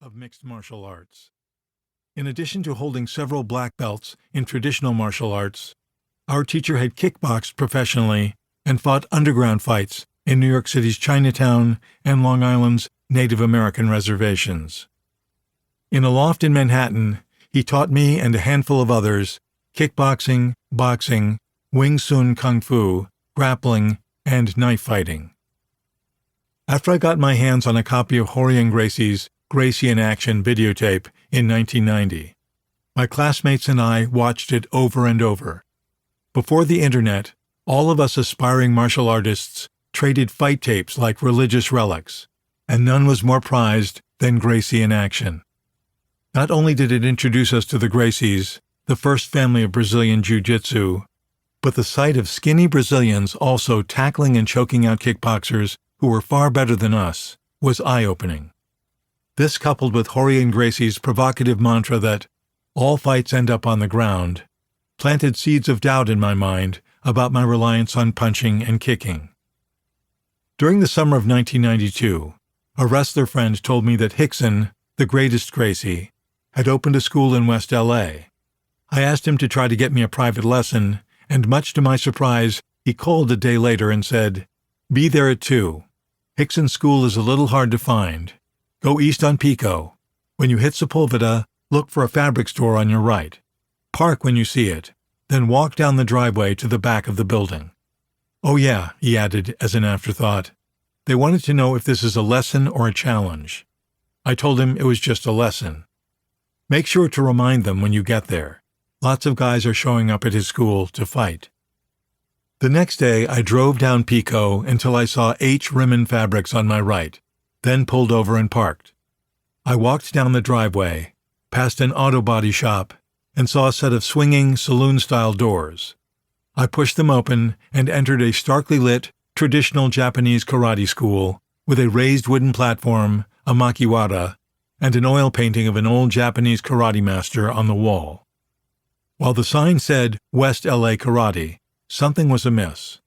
of mixed martial arts. In addition to holding several black belts in traditional martial arts, our teacher had kickboxed professionally and fought underground fights in New York City's Chinatown and Long Island's Native American reservations. In a loft in Manhattan, he taught me and a handful of others kickboxing, boxing, Wing Chun Kung Fu, grappling, and knife fighting. After I got my hands on a copy of Rickson Gracie's Gracie in Action videotape in 1990, my classmates and I watched it over and over. Before the internet, all of us aspiring martial artists traded fight tapes like religious relics, and none was more prized than Gracie in Action. Not only did it introduce us to the Gracies, the first family of Brazilian Jiu Jitsu, but the sight of skinny Brazilians also tackling and choking out kickboxers who were far better than us was eye-opening. This, coupled with Rickson Gracie's provocative mantra that all fights end up on the ground, planted seeds of doubt in my mind about my reliance on punching and kicking. During the summer of 1992, a wrestler friend told me that Rickson, the greatest Gracie, had opened a school in West L.A. I asked him to try to get me a private lesson, and much to my surprise, he called a day later and said, "Be there at 2. Rickson's school is a little hard to find. Go east on Pico. When you hit Sepulveda, look for a fabric store on your right. Park when you see it, then walk down the driveway to the back of the building." "Oh yeah," he added as an afterthought. They wanted to know if this is a lesson or a challenge. I told him it was just a lesson. Make sure to remind them when you get there. Lots of guys are showing up at his school to fight. The next day, I drove down Pico until I saw H. Rimmon Fabrics on my right, then pulled over and parked. I walked down the driveway, past an auto body shop, and saw a set of swinging, saloon-style doors. I pushed them open and entered a starkly lit, traditional Japanese karate school with a raised wooden platform, a makiwara, and an oil painting of an old Japanese karate master on the wall. While the sign said West LA Karate, something was amiss.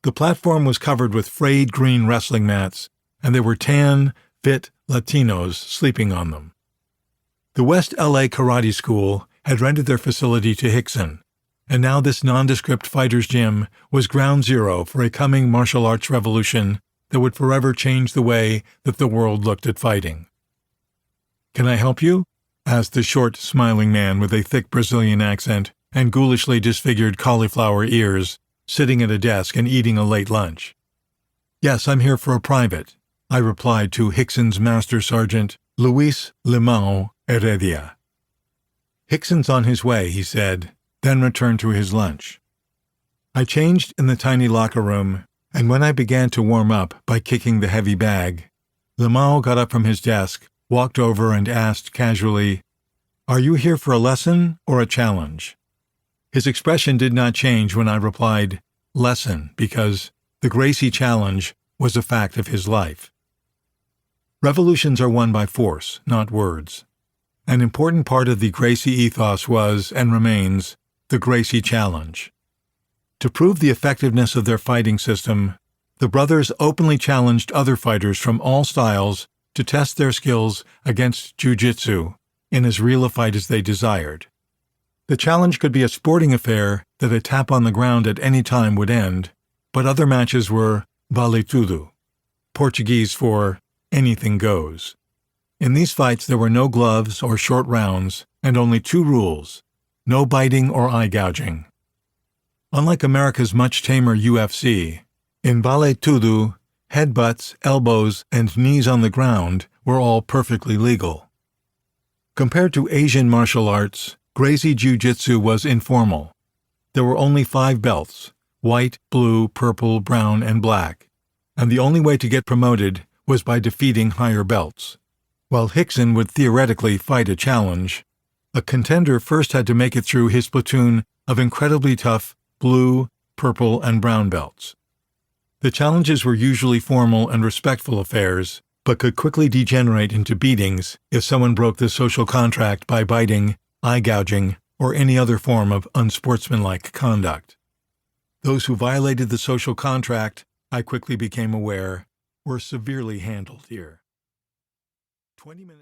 The platform was covered with frayed green wrestling mats, and there were tan, fit Latinos sleeping on them. The West LA Karate School had rented their facility to Rickson, and now this nondescript fighter's gym was ground zero for a coming martial arts revolution that would forever change the way that the world looked at fighting. "Can I help you?" asked the short, smiling man with a thick Brazilian accent and ghoulishly disfigured cauliflower ears, sitting at a desk and eating a late lunch. "Yes, I'm here for a private," I replied to Rickson's Master Sergeant, Luis Limão Heredia. "Rickson's on his way," he said, then returned to his lunch. I changed in the tiny locker room, and when I began to warm up by kicking the heavy bag, Limão got up from his desk, walked over and asked casually, "Are you here for a lesson or a challenge?" His expression did not change when I replied, "Lesson," because the Gracie challenge was a fact of his life. Revolutions are won by force, not words. An important part of the Gracie ethos was, and remains, the Gracie challenge. To prove the effectiveness of their fighting system, the brothers openly challenged other fighters from all styles to test their skills against Jiu Jitsu in as real a fight as they desired. The challenge could be a sporting affair that a tap on the ground at any time would end, but other matches were vale tudo, Portuguese for anything goes. In these fights there were no gloves or short rounds, and only 2 rules: no biting or eye gouging. Unlike America's much tamer UFC, in vale tudo, headbutts, elbows, and knees on the ground were all perfectly legal. Compared to Asian martial arts, Gracie Jiu Jitsu was informal. There were only 5 belts: white, blue, purple, brown, and black, and the only way to get promoted was by defeating higher belts. While Rickson would theoretically fight a challenge, a contender first had to make it through his platoon of incredibly tough blue, purple, and brown belts. The challenges were usually formal and respectful affairs, but could quickly degenerate into beatings if someone broke the social contract by biting, eye gouging, or any other form of unsportsmanlike conduct. Those who violated the social contract, I quickly became aware, were severely handled here. 20 minutes